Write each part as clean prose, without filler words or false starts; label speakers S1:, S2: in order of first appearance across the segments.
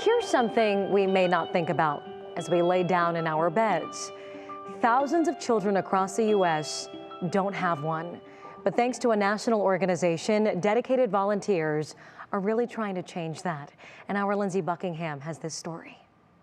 S1: Here's something we may not think about as we lay down in our beds. Thousands of children across the U.S. don't have one. But thanks to a national organization, dedicated volunteers are really trying to change that. And our Lindsay Buckingham has this story.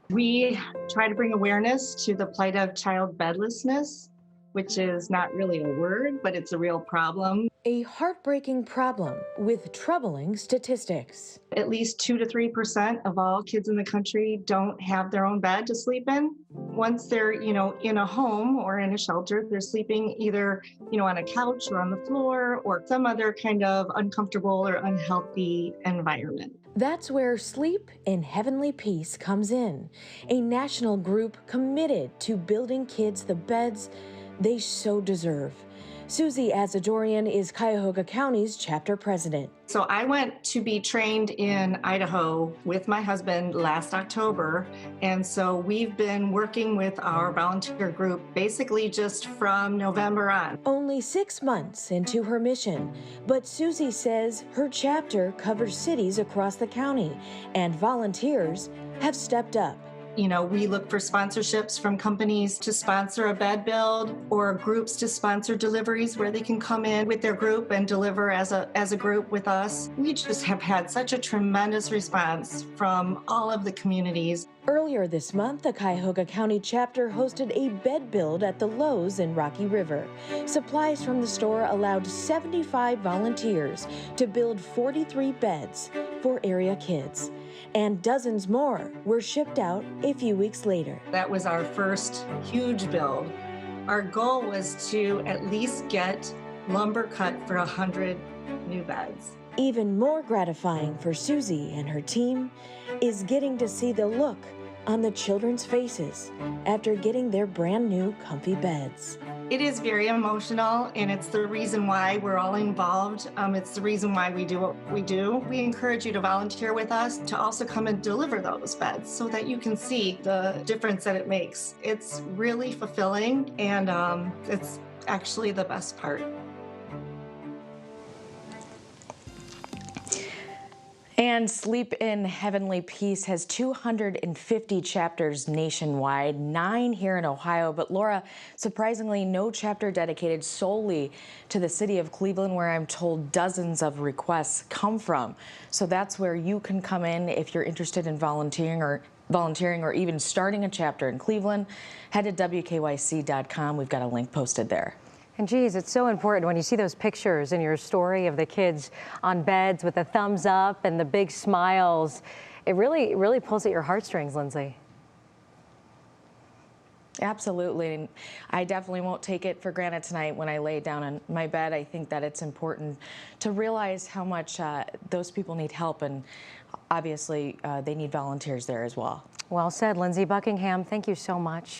S2: We try to bring awareness to the plight of child bedlessness, which is not really a word, but it's a real problem.
S3: A heartbreaking problem with troubling statistics.
S2: At least 2 to 3% of all kids in the country don't have their own bed to sleep in. Once they're, in a home or in a shelter, they're sleeping either, on a couch or on the floor or some other kind of uncomfortable or unhealthy environment.
S3: That's where Sleep in Heavenly Peace comes in, a national group committed to building kids the beds they so deserve. Susie Asadorian is Cuyahoga County's chapter president.
S2: So I went to be trained in Idaho with my husband last October. And so we've been working with our volunteer group basically just from November on.
S3: Only 6 months into her mission, but Susie says her chapter covers cities across the county, and volunteers have stepped up.
S2: We look for sponsorships from companies to sponsor a bed build or groups to sponsor deliveries where they can come in with their group and deliver as a group with us. We just have had such a tremendous response from all of the communities.
S3: Earlier this month, the Cuyahoga County chapter hosted a bed build at the Lowe's in Rocky River. Supplies from the store allowed 75 volunteers to build 43 beds for area kids. And dozens more were shipped out a few weeks later.
S2: That was our first huge build. Our goal was to at least get lumber cut for 100 new beds.
S3: Even more gratifying for Susie and her team is getting to see the look on the children's faces after getting their brand new comfy beds.
S2: It is very emotional, and it's the reason why we're all involved. It's the reason why we do what we do. We encourage you to volunteer with us to also come and deliver those beds so that you can see the difference that it makes. It's really fulfilling, and it's actually the best part.
S4: And Sleep in Heavenly Peace has 250 chapters nationwide, 9 here in Ohio. But Laura, surprisingly, no chapter dedicated solely to the city of Cleveland, where I'm told dozens of requests come from. So that's where you can come in if you're interested in volunteering or even starting a chapter in Cleveland. Head to WKYC.com. We've got a link posted there.
S1: And geez, it's so important when you see those pictures in your story of the kids on beds with the thumbs up and the big smiles. It really pulls at your heartstrings, Lindsay.
S4: Absolutely. And I definitely won't take it for granted tonight when I lay down in my bed. I think that it's important to realize how much those people need help, and obviously they need volunteers there as well.
S1: Well said, Lindsay Buckingham. Thank you so much.